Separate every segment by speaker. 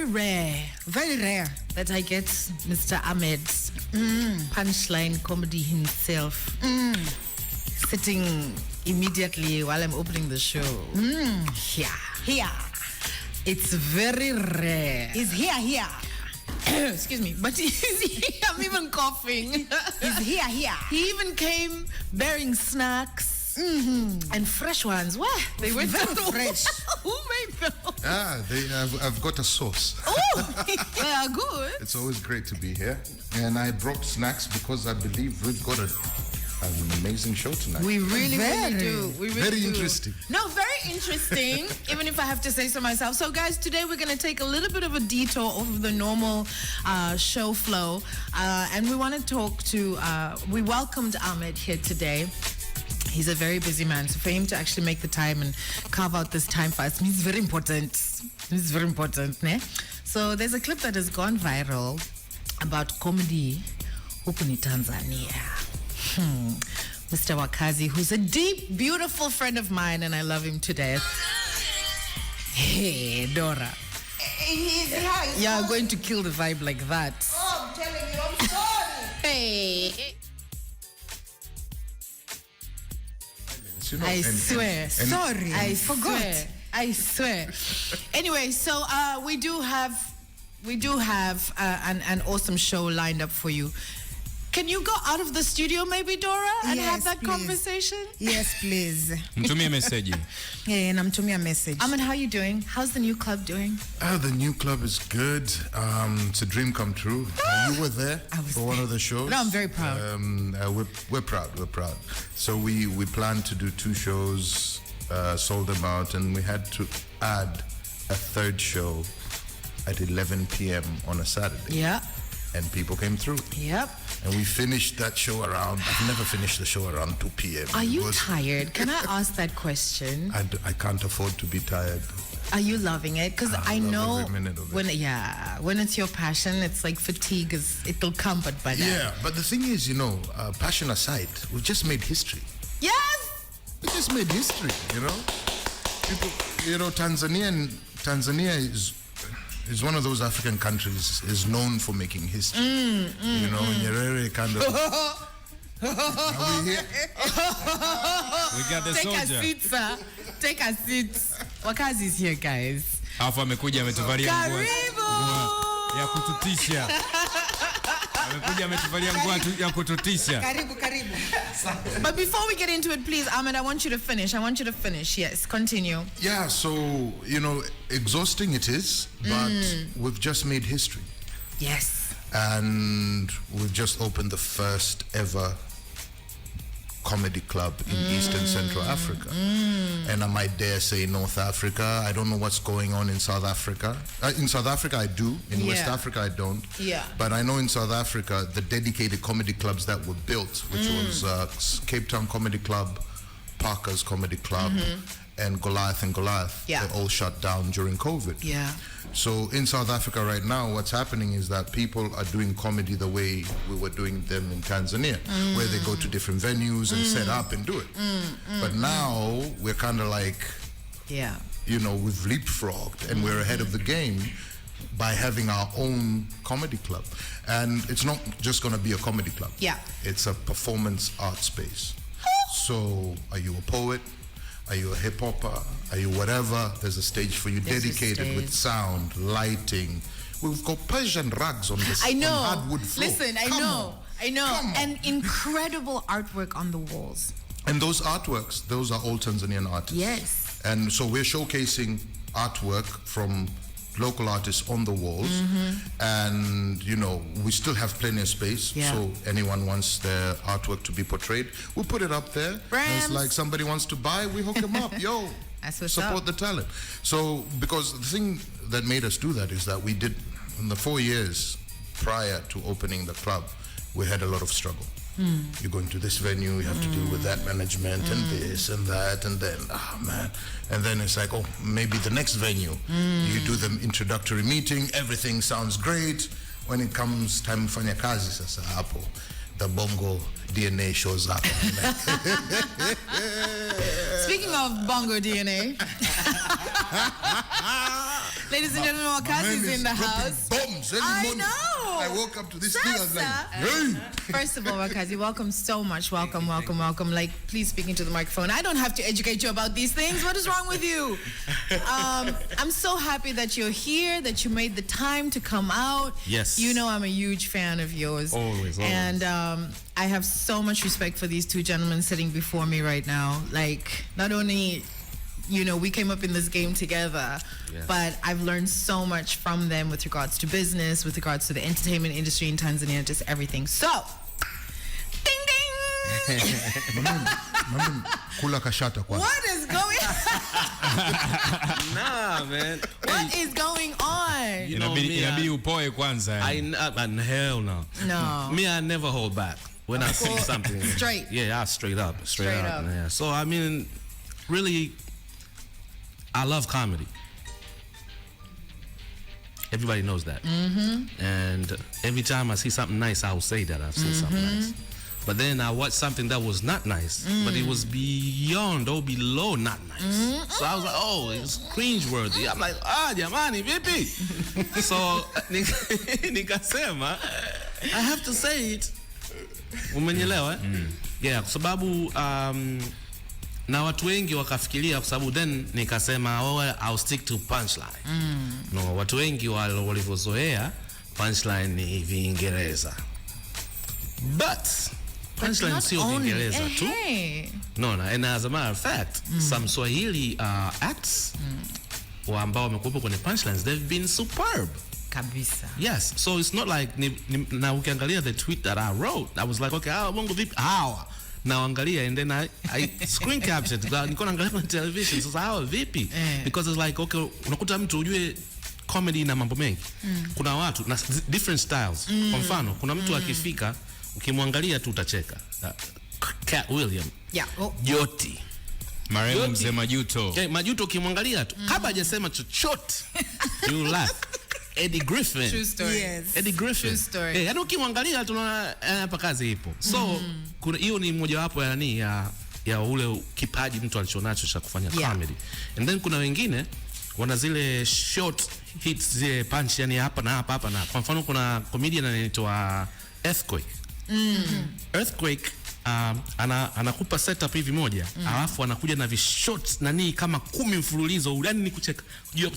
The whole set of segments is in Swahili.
Speaker 1: very rare
Speaker 2: that I get Mr. Ahmed's punchline comedy himself sitting immediately while I'm opening the show.
Speaker 1: Here.
Speaker 2: It's very rare.
Speaker 1: He's here.
Speaker 2: Excuse me, but he's here. I'm even coughing.
Speaker 1: He's here.
Speaker 2: He even came bearing snacks and fresh ones. What? They were
Speaker 1: very fresh.
Speaker 2: Who made them?
Speaker 3: I've got a sauce.
Speaker 2: Oh, they are good.
Speaker 3: It's always great to be here. And I brought snacks because I believe we've got an amazing show tonight.
Speaker 2: We really do. We really
Speaker 3: very
Speaker 2: do.
Speaker 3: Interesting.
Speaker 2: No, very interesting, even if I have to say so myself. So, guys, today we're going to take a little bit of a detour off of the normal show flow. And we want to talk to, we welcomed Ahmed here today. He's a very busy man. So for him to actually make the time and carve out this time for us means very important. It's very important, ne? So there's a clip that has gone viral about comedy huku ni Tanzania. Mr. Wakazi, who's a deep, beautiful friend of mine, and I love him to death. Hey, Dora. You're going to kill the vibe like that.
Speaker 1: Oh, I'm telling you, I'm sorry.
Speaker 2: Hey.
Speaker 3: You know,
Speaker 2: I swear.
Speaker 1: Sorry.
Speaker 2: I
Speaker 1: forgot.
Speaker 2: I swear. Anyway, so we do have an awesome show lined up for you. Can you go out of the studio maybe, Dora, and have that conversation?
Speaker 1: Yes, please.
Speaker 4: Mtumia message.
Speaker 1: Yeah, namtumia message.
Speaker 2: Ahmed, how are you doing? How's the new club doing?
Speaker 3: The new club is good. It's a dream come true. You were there for one of the shows.
Speaker 2: No, I'm very proud.
Speaker 3: We're proud. So we planned to do 2 shows, sold them out, and we had to add a 3rd show at 11 p.m. on a Saturday.
Speaker 2: Yeah.
Speaker 3: And people came through.
Speaker 2: Yep.
Speaker 3: And we finished that show around, I've never finished the show around 2 p.m.
Speaker 2: Are you tired? Can I ask that question?
Speaker 3: I can't afford to be tired.
Speaker 2: Are you loving it? Because I know
Speaker 3: every minute of it.
Speaker 2: when it's your passion, it's like fatigue it'll come, but by now.
Speaker 3: Yeah, but the thing is, passion aside, we've just made history.
Speaker 2: Yes!
Speaker 3: We just made history, People, Tanzania is one of those African countries is known for making history. Nyerere kind of. Are we here?
Speaker 4: We got the
Speaker 2: Take
Speaker 4: soldier.
Speaker 2: a seat, sir. Take a seat. Wakazi is here, guys.
Speaker 4: Alafu amekuja ametuvalia nguo
Speaker 2: Karibu!
Speaker 4: ya kututisha. Amekuja ametuvalia nguo ya kututisha.
Speaker 1: Karibu.
Speaker 2: But before we get into it, please, Ahmed, I want you to finish. Yes, continue.
Speaker 3: Yeah, so, exhausting it is, but we've just made history.
Speaker 2: Yes.
Speaker 3: And we've just opened the first ever comedy club in East and Central Africa. And I might dare say North Africa. I don't know what's going on in South Africa. In South Africa, I do. In West Africa, I don't.
Speaker 2: Yeah.
Speaker 3: But I know in South Africa, the dedicated comedy clubs that were built, which was Cape Town Comedy Club, Parker's Comedy Club, and Goliath, they all shut down during COVID.
Speaker 2: Yeah.
Speaker 3: So in South Africa right now, what's happening is that people are doing comedy the way we were doing them in Tanzania, where they go to different venues and set up and do it. But now we're kind of like, we've leapfrogged and we're ahead of the game by having our own comedy club. And it's not just going to be a comedy club.
Speaker 2: Yeah.
Speaker 3: It's a performance art space. So are you a poet? Are you a hip-hopper? Are you whatever? There's a stage for you dedicated with sound, lighting. We've got Persian rugs on this hardwood floor.
Speaker 2: Listen, I know. And incredible artwork on the walls.
Speaker 3: And those artworks, those are all Tanzanian artists.
Speaker 2: Yes.
Speaker 3: And so we're showcasing artwork from local artists on the walls. And, we still have plenty of space.
Speaker 2: Yeah.
Speaker 3: So anyone wants their artwork to be portrayed, we'll put it up there. It's like somebody wants to buy, we hook them up. Yo, support the talent. So, because the thing that made us do that is that we did, in the 4 years prior to opening the club, we had a lot of struggle. You go into this venue, you have to deal with that management and this and that, and then, and then it's like, maybe the next venue, you do the introductory meeting, everything sounds great. When it comes time fanya kazi sasa hapo, the bongo DNA shows up.
Speaker 2: Speaking of bongo DNA, Ladies and gentlemen, Wakazi is in the house.
Speaker 3: Bombs.
Speaker 2: I know.
Speaker 3: I woke up to this thing. I was like, hey.
Speaker 2: First of all, Wakazi, welcome so much. Welcome. Like, please speak into the microphone. I don't have to educate you about these things. What is wrong with you? I'm so happy that you're here, that you made the time to come out.
Speaker 4: Yes.
Speaker 2: You know I'm a huge fan of yours.
Speaker 4: Always.
Speaker 2: And I have so much respect for these two gentlemen sitting before me right now. Like, not only, we came up in this game together, but I've learned so much from them with regards to business, with regards to the entertainment industry in Tanzania, just everything. So, ding ding!
Speaker 3: What
Speaker 2: is going on?
Speaker 5: Nah, man.
Speaker 2: What is going on?
Speaker 5: You know me, hell no.
Speaker 2: No.
Speaker 5: Me, I never hold back when I see something.
Speaker 2: Straight.
Speaker 5: Yeah, I straight up. Yeah. So, I mean, really, I love comedy. Everybody knows that. And every time I see something nice, I will say that I've seen something nice. But then I watched something that was not nice, but it was beyond or below not nice. So I was like, oh, it's cringe-worthy. I'm like, jamani, vipi? So, nikasema, I have to say it. Umenielewa? Yeah, kwa sababu na watu wengi wakafikiria, kwa sababu then nikasema, I'll stick to punchline. No, watu wengi walivyozoea punchline ni Viingereza. But punchline sio Viingereza tu. No, and as a matter of fact, some Swahili acts ambao wamekuwepo kwenye punchlines, they've been superb.
Speaker 2: Kabisa.
Speaker 5: Yes, so it's not like na ukiangalia the tweet that I wrote, I was like, okay, bongo vipi hawa. Now angalia, and then I screen captured. Niko naangalia kwenye television, so hawa vipi? Because it's like, okay, unakuta mtu ujue comedy na mambo mengi. Kuna watu na different styles. Kwa mfano, kuna mtu akifika ukimwangalia tu utacheka. Cat William.
Speaker 2: Yeah.
Speaker 5: Joti.
Speaker 4: Marehemu mzee Majuto.
Speaker 5: Majuto ukimwangalia tu kabla hajasema chochote you laugh. Eddie Griffin.
Speaker 2: True story.
Speaker 1: Yes.
Speaker 5: Eddie Griffin.
Speaker 2: True story.
Speaker 5: Yaani ukimwangalia tunaona hapa kazi ipo. So kuna hiyo ni moja wapo ya ule kipaji mtu alichonacho cha kufanya comedy. And then kuna wengine wana zile short hits, zile punch, yani hapa na hapa hapa na. Kwa mfano kuna comedian anaitwa Earthquake. Earthquake anakupa setup hivi moja, alafu anakuja na vishots nani kama 10 mfululizo, yani ni kucheka, juu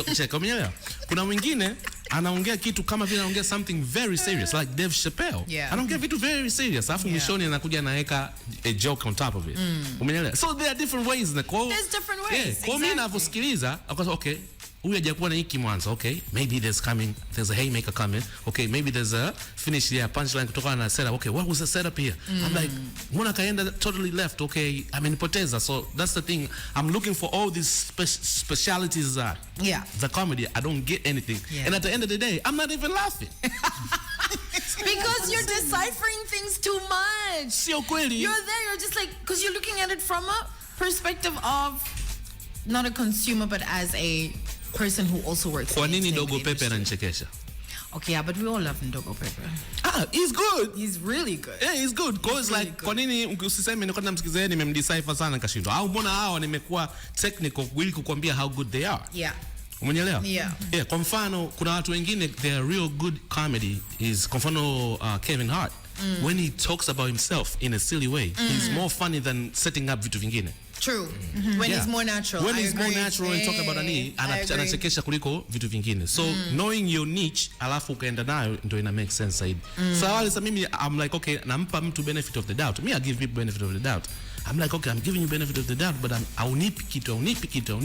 Speaker 5: kucheka. Umeelewa? Kuna mwingine anaongea kitu kama vile anaongea something very serious like Dave Chappelle. Anaongea vitu very serious, alafu mwishoni anakuja anaweka a joke on top of it. Umeelewa? So there are different ways in the call.
Speaker 2: There's different ways.
Speaker 5: Kwa mimi ninaposikiliza, okay, huyu hajakuwa na hiki mwanzo, okay, maybe there's a haymaker coming, okay, maybe there's a finish here, punchline kutokana na setup, okay, what was the setup here? I'm like, mbona kaenda totally left, okay, amenipoteza. So that's the thing, I'm looking for all these specialities the comedy, I don't get anything, and at the end of the day, I'm not even laughing.
Speaker 2: Because you're deciphering things too much.
Speaker 5: Sio kweli.
Speaker 2: You're there, you're just like, because you're looking at it from a perspective of not a consumer, but as a person who also works.
Speaker 5: Kwa nini Dogo Pepe ananichekesha?
Speaker 2: Okay, yeah, but we all love Dogo Pepe.
Speaker 5: He's good.
Speaker 2: He's really good.
Speaker 5: Yeah, he's good. Cause really like, kwa nini usiseme niko namsikizeni nimemdecipher sana kashindwa? Au mbona hao nimekuwa technical ili kukwambia how good they are?
Speaker 2: Yeah.
Speaker 5: Umenielewa?
Speaker 2: Yeah.
Speaker 5: Yeah, kwa mfano kuna watu wengine their real good comedy is kwa mfano Kevin Hart. When he talks about himself in a silly way, he's more funny than setting up vitu vingine.
Speaker 2: True. When he's more natural.
Speaker 5: When he's more natural and talk about anachekesha kuliko vitu vingine. So knowing your niche alafu ukaenda nayo ndio ina make sense zaidi. So sasa mimi I'm like, okay, nampa mtu benefit of the doubt. Me I give people benefit of the doubt. I'm like, okay, I'm giving you benefit of the doubt, but haunipi kitu.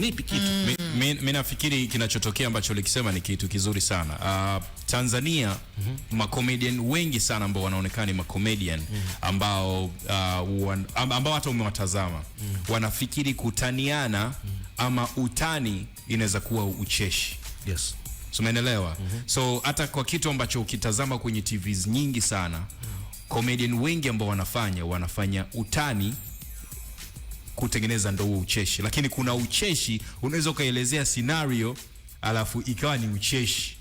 Speaker 4: Mimi nafikiri kinachotokea ambacho ulikisema ni kitu kizuri sana. Tanzania makomedian wengi sana ambao wanaonekana ni makomedian ambao hata umewatazama wanafikiri kutaniana ama utani inaweza kuwa ucheshi.
Speaker 5: Yes.
Speaker 4: So umeelewa? So hata kwa kitu ambacho ukitazama kwenye TVs nyingi sana, comedian wengi ambao wanafanya utani kutengeneza ndo ucheshi, lakini kuna ucheshi unaweza ukaelezea scenario alafu ikawa ni ucheshi.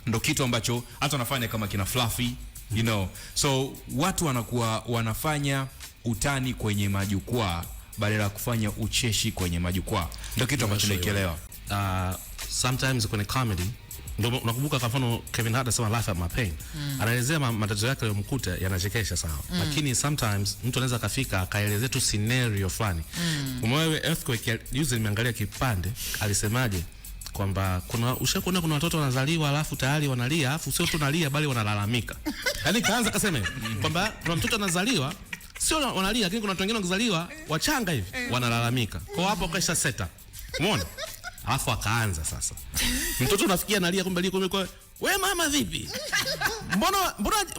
Speaker 4: Ndo kitu ambacho hata wanafanya kama kina Fluffy, you know. So watu wanakuwa wanafanya utani kwenye majukwaa badala ya kufanya ucheshi kwenye majukwaa. Ndo kitu ambacho nakielewa.
Speaker 5: sometimes kwenye comedy ndio unakumbuka kwa mfano Kevin Hart anasema laugh at my pain. Anaelezea matatizo yake yaliyomkuta yanachekesha sawa. Lakini sometimes mtu anaweza kafika akaelezea tu scenario fulani. Umewewe earthquake juzi nimeangalia kipande alisemaje kwamba ushakuona kuna watoto wanazaliwa alafu tayari wanalia alafu sio tu nalia bali wanalalamika. Yaani kaanza kasema kwamba kuna mtoto anazaliwa sio wanalia lakini kuna watu wengine wakizaliwa wachanga hivi wanalalamika. Kwa hapo kesha seta. Umeona? Alafu akaanza sasa. Mtoto unafikia analia kumbe liko wewe mama vipi?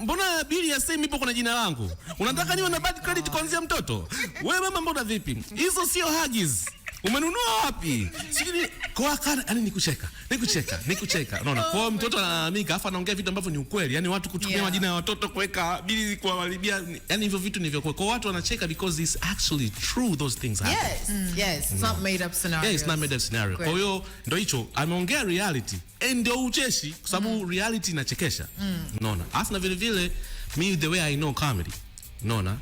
Speaker 5: Mbona bili ya semi ipo kuna jina langu? Unataka niwe na bad credit kuanzia mtoto? Wewe mama mbona vipi? Hizo sio huggies. Umenunua wapi? Sijui kwa yani nikucheka. Unaona? Kwa mtoto analalamika afa anaongea vitu ambavyo ni ukweli. Yani watu kutumia majina ya watoto kuweka bili kwa walibia. Yani hivyo vitu ni vya kwa watu wanacheka because it's actually true those things happen.
Speaker 2: Yes. It's not made up scenario.
Speaker 5: Yeah, it's not made up scenario. Kwa hiyo ndio hicho ameongea reality. Ndio ucheshi kwa sababu reality inachekesha. Unaona? Afu na vile vile me the way I know comedy. Unaona?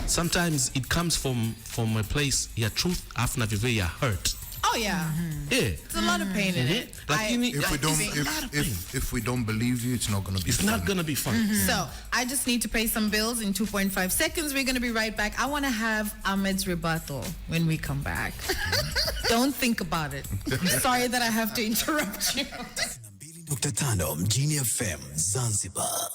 Speaker 5: Sometimes it comes from a place ya truth after vile ya hurt.
Speaker 2: Oh yeah.
Speaker 5: Yeah.
Speaker 2: There's a lot of pain in it.
Speaker 3: If we don't believe you, it's not going to be
Speaker 5: fun. It's not going to be fun.
Speaker 2: So, I just need to pay some bills in 2.5 seconds. We're going to be right back. I want to have Ahmed's rebuttal when we come back. Don't think about it. I'm sorry that I have to interrupt you.
Speaker 6: Dr. Tano, Mjini FM, Zanzibar.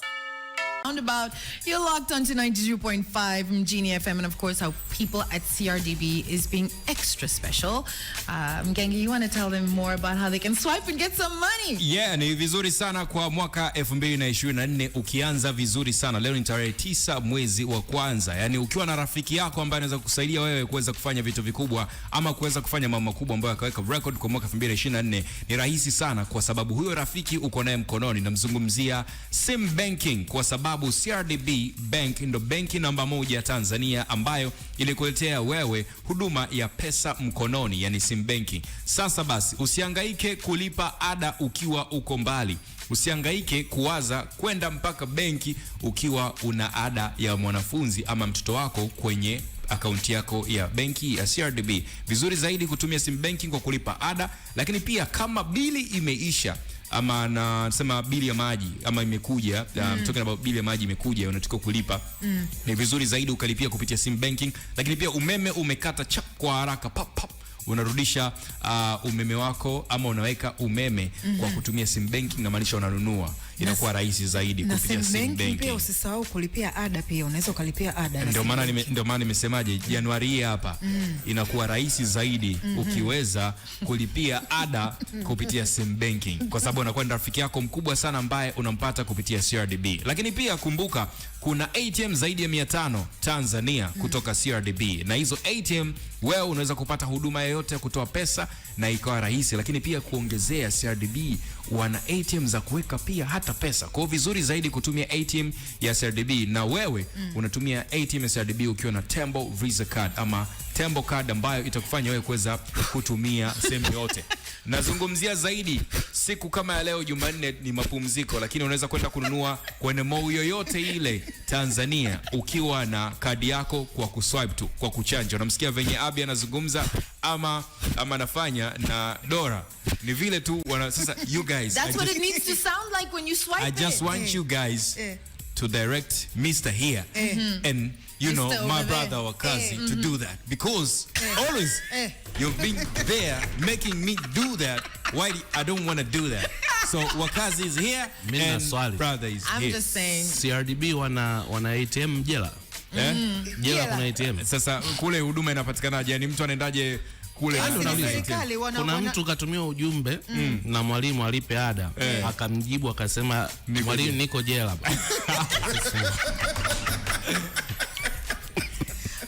Speaker 2: Roundabout, you're locked onto 92.5 Mjini FM, and of course our people at CRDB is being extra special. Mgengi, you want to tell them more about how they can swipe and get some money?
Speaker 4: Yeah, ni vizuri sana kwa mwaka 2024 ukianza vizuri sana. Leo ni tarehe 9 mwezi wa kwanza. Yani ukiwa na rafiki yako ambaye anaweza kusaidia wewe kuweza kufanya vitu vikubwa ama kuweza kufanya mambo makubwa ambayo akaweka record kwa mwaka 2024, ni rahisi sana kwa sababu huyo rafiki uko naye mkononi. Namzungumzia sim banking kwa sababu CRDB Bank ndo benki namba 1 Tanzania ambayo ilikuletea wewe huduma ya pesa mkononi, yani sim banking. Sasa basi usihangaike kulipa ada ukiwa uko mbali. Usihangaike kuwaza kwenda mpaka benki ukiwa una ada ya mwanafunzi ama mtoto wako kwenye akaunti yako ya benki ya CRDB. Vizuri zaidi kutumia sim banking kwa kulipa ada, lakini pia kama bili imeisha ama nasema bili ya maji ama imekuja, talking about bili ya maji imekuja unatakiwa kulipa, ni vizuri zaidi ukalipia kupitia sim banking. Lakini pia umeme umekata chap kwa haraka pap unarudisha umeme wako ama unaweka umeme kwa kutumia sim banking, na maanisha unanunua, inakuwa rahisi zaidi kupitia sim banking.
Speaker 1: Pia usisahau kulipia ada, pia unaweza kulipia ada.
Speaker 4: Ndio maana nimesemaje Januari hii hapa inakuwa rahisi zaidi ukiweza kulipia ada kupitia sim banking, kwa sababu unakwenda rafiki yako mkubwa sana ambaye unampata kupitia CRDB. Lakini pia kumbuka kuna ATM zaidi ya 500 Tanzania kutoka CRDB, na hizo ATM wewe unaweza kupata huduma yoyote kutoa pesa na ikawa rahisi. Lakini pia kuongezea, CRDB wana ATM za kuweka pia hata pesa. Kwa vizuri zaidi kutumia ATM ya CRDB, na wewe unatumia ATM ya CRDB ukiwa na Tembo Visa Card ama Tembo Card ambayo itakufanya wewe kuweza kutumia sehemu yote. Nazungumzia zaidi siku kama ya leo Jumanne ni mapumziko, lakini unaweza kwenda kununua kwenye mall yoyote ile Tanzania ukiwa na kadi yako kwa kuswipe tu, kwa kuchanja. Unamsikia venye Abi anazungumza ama nafanya na Dora, ni vile tu sasa you guys,
Speaker 2: that's what it needs to sound like when you swipe.
Speaker 4: I just want you guys to direct Mr. here and you know my brother Wakazi to do that, because always you've been there making me do that. Why I don't want to do that? So Wakazi is here and brother is here.
Speaker 2: I'm just saying
Speaker 5: CRDB wana ATM jela. Jela kuna ATM.
Speaker 4: Sasa kule huduma inapatikanaje? Yani mtu anaendaje kule?
Speaker 5: Kuna mtu katumia ujumbe na mwalimu alipe ada, akamjibu akasema mwalimu niko jela.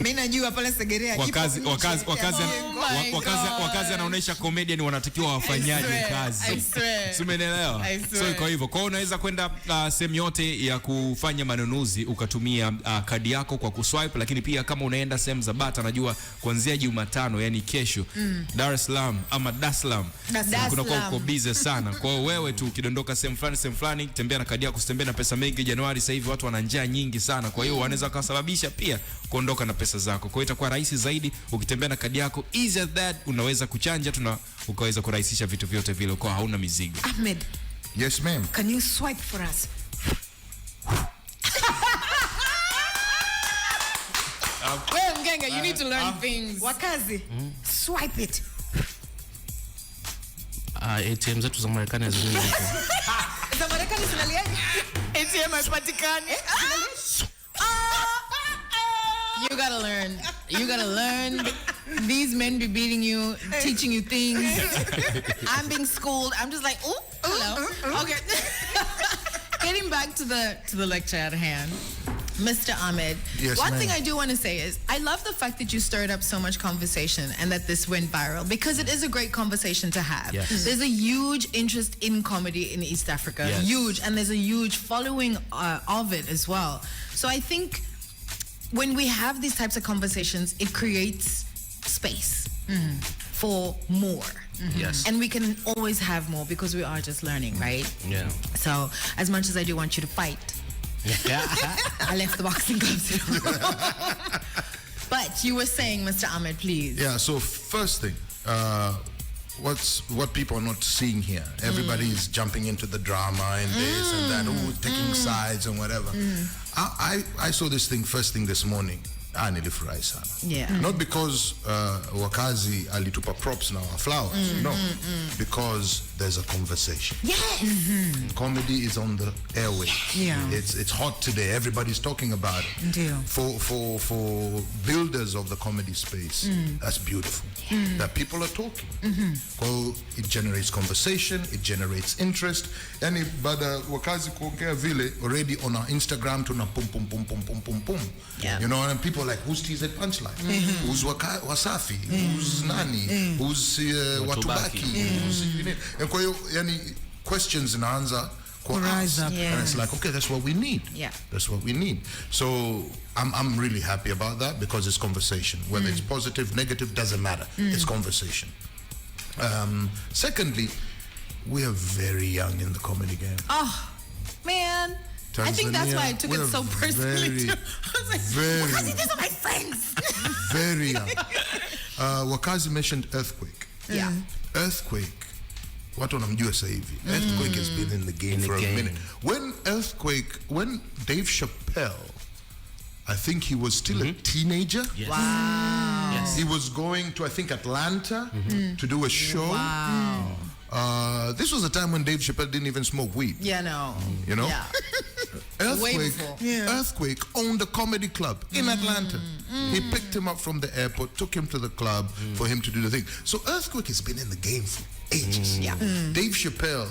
Speaker 1: Mimi najua pale Segerea
Speaker 4: Wakazi anaonesha comedian wanatakiwa wafanyaje kazi. Umeelewa? So kwa hivyo unaweza kwenda sehemu yote ya kufanya manunuzi ukatumia kadi yako kwa kuswipe. Lakini pia kama unaenda sehemu za bata, najua kuanzia Jumatano yani kesho Dar es Salaam ama Dar es Salaam kuna uko busy sana. Kwa hiyo wewe tu ukidondoka sehemu fulani tembea na kadi yako, usitembee na pesa mengi. Januari sasa hivi watu wana njaa nyingi sana, kwa hiyo wanaweza kusababisha pia kuondoka na pesa zako. Kwa hiyo itakuwa rahisi zaidi ukitembea na kadi yako, easy as that, unaweza kuchanja ukaweza kurahisisha vitu vyote vile kwa hauna mizigo.
Speaker 1: Ahmed.
Speaker 3: Yes, ma'am.
Speaker 1: Can you swipe for us?
Speaker 2: Well, Mgenga, you need to learn things.
Speaker 1: Wakazi. Swipe it.
Speaker 5: ATM zetu za Marekani hazini.
Speaker 1: Za Marekani zinaliaje?
Speaker 2: ATM haipatikani. You gotta learn. You gotta learn. These men be beating you, teaching you things. I'm being schooled. I'm just like, oh, hello. Okay. Getting back to the lecture at hand. Mr. Ahmed,
Speaker 3: yes,
Speaker 2: one thing I do want to say is I love the fact that you stirred up so much conversation and that this went viral, because it is a great conversation to have.
Speaker 5: Yes.
Speaker 2: There's a huge interest in comedy in East Africa,
Speaker 5: yes.
Speaker 2: huge, and there's a huge following of it as well. So I think when we have these types of conversations, it creates space for more.
Speaker 5: Yes.
Speaker 2: And we can always have more because we are just learning, right?
Speaker 5: Yeah.
Speaker 2: So as much as I do want you to fight, I left the boxing gloves. But you were saying, Mr. Ahmed, please.
Speaker 3: Yeah, so first thing, what people are not seeing here, everybody is jumping into the drama and this and that, taking sides and whatever. I saw this thing first thing this morning. Nilifurahi sana.
Speaker 2: Yeah.
Speaker 3: Not because Wakazi alitupa props now, flowers. No. Because there's a conversation.
Speaker 2: Yes.
Speaker 3: Comedy is on the airway.
Speaker 1: Yeah.
Speaker 3: It's hot today. Everybody's talking about it.
Speaker 1: Deal.
Speaker 3: For builders of the comedy space, that's beautiful. That people are talking. Well, it generates conversation, it generates interest. Yani bada Wakazi kuongea vile, already on our Instagram tuna pum.
Speaker 2: Yeah.
Speaker 3: You know, and people are like, who's teaser punchline? Who's Wasafi? Who's Nani? Who's Watubaki? And kwa hiyo, yani questions inaanza kwa us.
Speaker 1: Up.
Speaker 3: And it's like, okay, that's what we need.
Speaker 2: Yeah.
Speaker 3: That's what we need. So I'm really happy about that, because it's conversation. Whether it's positive, negative, doesn't matter. It's conversation. Secondly, we are very young in the comedy game.
Speaker 2: Oh, man. I think that's why I took it so personally too. I was like, Wakazi, these are my friends.
Speaker 3: Very young. Wakazi mentioned Earthquake.
Speaker 2: Yeah.
Speaker 3: Earthquake. Watu wanamjua sasa hivi. Earthquake has been in the game for a minute. When Dave Chappelle, I think he was still a teenager.
Speaker 5: Yes.
Speaker 2: Wow.
Speaker 5: Yes.
Speaker 3: He was going to, I think, Atlanta to do a show.
Speaker 2: Wow.
Speaker 3: This was a time when Dave Chappelle didn't even smoke weed.
Speaker 2: Yeah, no.
Speaker 3: You know?
Speaker 2: Yeah.
Speaker 3: Earthquake owned a comedy club in Atlanta. He picked him up from the airport, took him to the club for him to do the thing. So Earthquake has been in the game for ages.
Speaker 2: Yeah.
Speaker 3: Dave Chappelle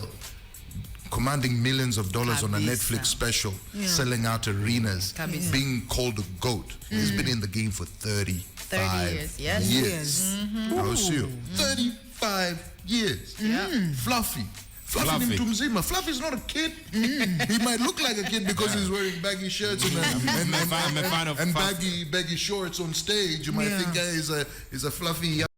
Speaker 3: commanding millions of dollars on a Netflix special, selling out arenas, being called a GOAT. He's been in the game for 30
Speaker 2: years. Yes.
Speaker 3: Years. I was you. 35 years. Fluffy ni mtu mzima. Fluffy is not a kid. He might look like a kid because he's wearing baggy shirts and baggy shorts on stage. You might think he's a fluffy young